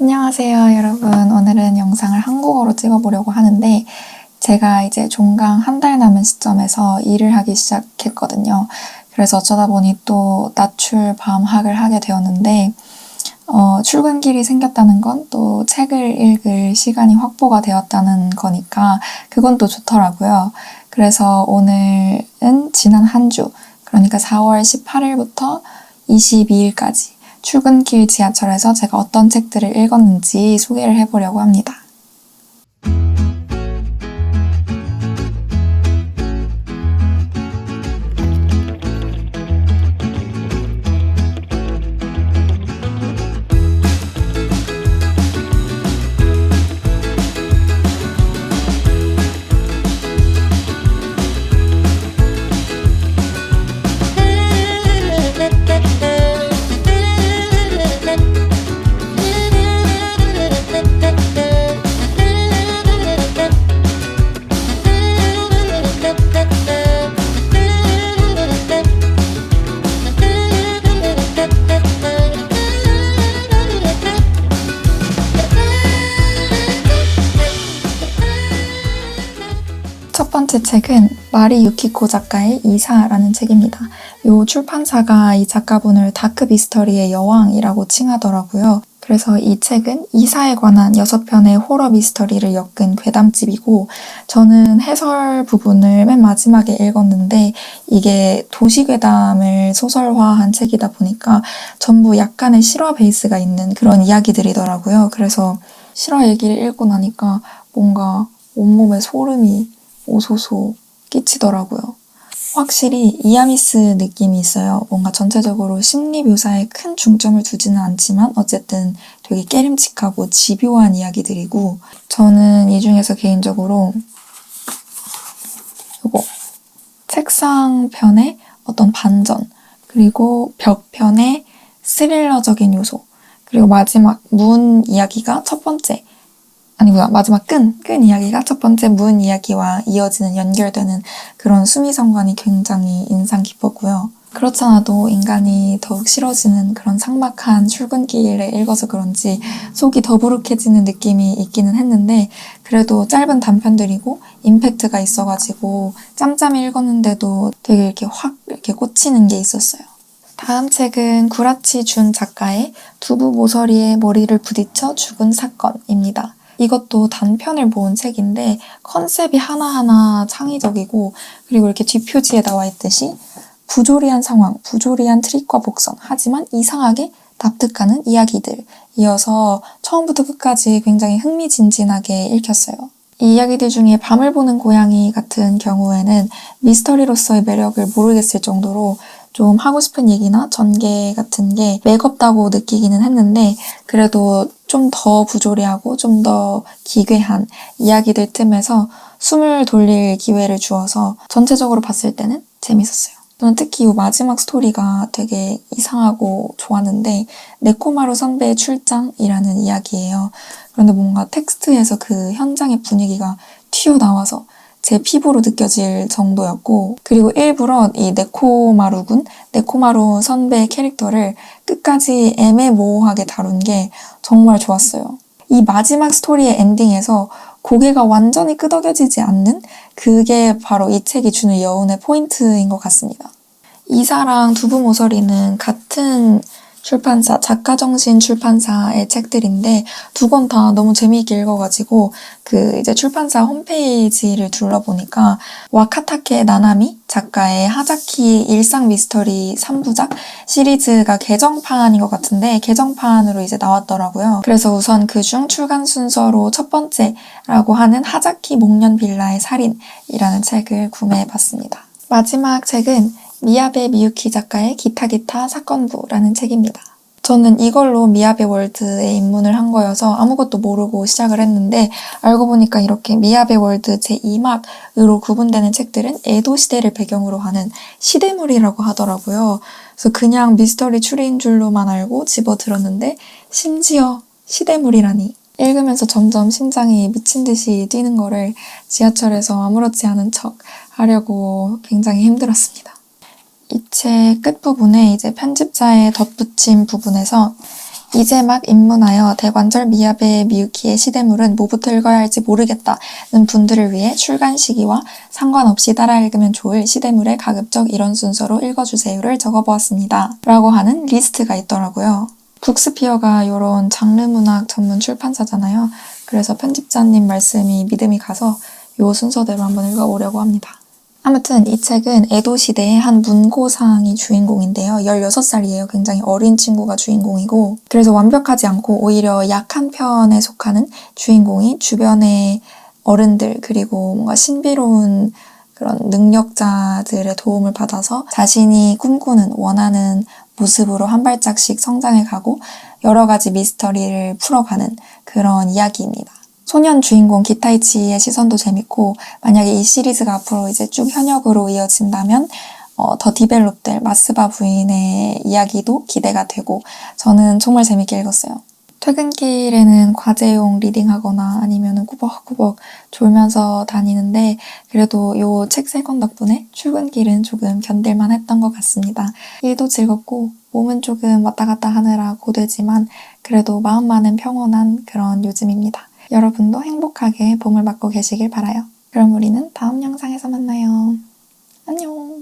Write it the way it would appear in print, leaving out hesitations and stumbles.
안녕하세요, 여러분. 오늘은 영상을 한국어로 찍어보려고 하는데 제가 이제 종강 한 달 남은 시점에서 일을 하기 시작했거든요. 그래서 어쩌다 보니 또 낮출 밤학을 하게 되었는데 출근길이 생겼다는 건 또 책을 읽을 시간이 확보가 되었다는 거니까 그건 또 좋더라고요. 그래서 오늘은 지난 한 주, 그러니까 4월 18일부터 22일까지 출근길 지하철에서 제가 어떤 책들을 읽었는지 소개를 해보려고 합니다. 첫 번째 책은 마리 유키코 작가의 이사라는 책입니다. 이 출판사가 이 작가분을 다크 미스터리의 여왕이라고 칭하더라고요. 그래서 이 책은 이사에 관한 6편의 호러 미스터리를 엮은 괴담집이고 저는 해설 부분을 맨 마지막에 읽었는데 이게 도시괴담을 소설화한 책이다 보니까 전부 약간의 실화 베이스가 있는 그런 이야기들이더라고요. 그래서 실화 얘기를 읽고 나니까 뭔가 온몸에 소름이 오소소 끼치더라고요. 확실히 이야미스 느낌이 있어요. 뭔가 전체적으로 심리 묘사에 큰 중점을 두지는 않지만 어쨌든 되게 깨림칙하고 집요한 이야기들이고 저는 이 중에서 개인적으로 요거 책상편의 어떤 반전 그리고 벽편의 스릴러적인 요소 그리고 마지막 문 이야기가 첫 번째 아니구나. 마지막 끈 이야기가 첫 번째 문 이야기와 이어지는 연결되는 그런 수미상관이 굉장히 인상 깊었고요. 그렇잖아도 인간이 더욱 싫어지는 그런 삭막한 출근길에 읽어서 그런지 속이 더부룩해지는 느낌이 있기는 했는데 그래도 짧은 단편들이고 임팩트가 있어가지고 짬짬이 읽었는데도 되게 이렇게 확 이렇게 꽂히는 게 있었어요. 다음 책은 구라치 준 작가의 두부 모서리에 머리를 부딪혀 죽은 사건입니다. 이것도 단편을 모은 책인데 컨셉이 하나하나 창의적이고 그리고 이렇게 뒷표지에 나와 있듯이 부조리한 상황, 부조리한 트릭과 복선 하지만 이상하게 납득가는 이야기들 이어서 처음부터 끝까지 굉장히 흥미진진하게 읽혔어요. 이 이야기들 중에 밤을 보는 고양이 같은 경우에는 미스터리로서의 매력을 모르겠을 정도로 좀 하고 싶은 얘기나 전개 같은 게 매겁다고 느끼기는 했는데 그래도 좀 더 부조리하고 좀 더 기괴한 이야기들 틈에서 숨을 돌릴 기회를 주어서 전체적으로 봤을 때는 재밌었어요. 저는 특히 이 마지막 스토리가 되게 이상하고 좋았는데 네코마루 선배의 출장이라는 이야기예요. 그런데 뭔가 텍스트에서 그 현장의 분위기가 튀어나와서 제 피부로 느껴질 정도였고 그리고 일부러 이 네코마루 선배 캐릭터를 끝까지 애매모호하게 다룬 게 정말 좋았어요. 이 마지막 스토리의 엔딩에서 고개가 완전히 끄덕여지지 않는 그게 바로 이 책이 주는 여운의 포인트인 것 같습니다. 이사랑 두부 모서리는 같은 출판사, 작가정신 출판사의 책들인데 두 권 다 너무 재미있게 읽어가지고 이제 출판사 홈페이지를 둘러보니까 와카타케 나나미 작가의 하자키 일상 미스터리 3부작 시리즈가 개정판인 것 같은데 개정판으로 이제 나왔더라고요. 그래서 우선 그중 출간 순서로 첫 번째라고 하는 하자키 목련 빌라의 살인이라는 책을 구매해봤습니다. 마지막 책은 미야베 미유키 작가의 기타 사건부라는 책입니다. 저는 이걸로 미야베 월드에 입문을 한 거여서 아무것도 모르고 시작을 했는데 알고 보니까 이렇게 미야베 월드 제2막으로 구분되는 책들은 에도 시대를 배경으로 하는 시대물이라고 하더라고요. 그래서 그냥 미스터리 추리인 줄로만 알고 집어들었는데 심지어 시대물이라니. 읽으면서 점점 심장이 미친 듯이 뛰는 거를 지하철에서 아무렇지 않은 척 하려고 굉장히 힘들었습니다. 이 책 끝부분에 이제 편집자의 덧붙임 부분에서 이제 막 입문하여 대관절 미야베 미유키의 시대물은 뭐부터 읽어야 할지 모르겠다는 분들을 위해 출간 시기와 상관없이 따라 읽으면 좋을 시대물의 가급적 이런 순서로 읽어주세요를 적어보았습니다. 라고 하는 리스트가 있더라고요. 북스피어가 이런 장르문학 전문 출판사잖아요. 그래서 편집자님 말씀이 믿음이 가서 이 순서대로 한번 읽어보려고 합니다. 아무튼 이 책은 에도 시대의 한 문고상이 주인공인데요. 16살이에요. 굉장히 어린 친구가 주인공이고, 그래서 완벽하지 않고 오히려 약한 편에 속하는 주인공이 주변의 어른들 그리고 뭔가 신비로운 그런 능력자들의 도움을 받아서 자신이 꿈꾸는 원하는 모습으로 한 발짝씩 성장해 가고 여러 가지 미스터리를 풀어가는 그런 이야기입니다. 소년 주인공 기타이치의 시선도 재밌고, 만약에 이 시리즈가 앞으로 이제 쭉 현역으로 이어진다면 더 디벨롭될 마스바 부인의 이야기도 기대가 되고, 저는 정말 재밌게 읽었어요. 퇴근길에는 과제용 리딩하거나 아니면 꾸벅꾸벅 졸면서 다니는데, 그래도 이 책 3권 덕분에 출근길은 조금 견딜만 했던 것 같습니다. 일도 즐겁고 몸은 조금 왔다 갔다 하느라 고되지만 그래도 마음만은 평온한 그런 요즘입니다. 여러분도 행복하게 봄을 맞고 계시길 바라요. 그럼 우리는 다음 영상에서 만나요. 안녕.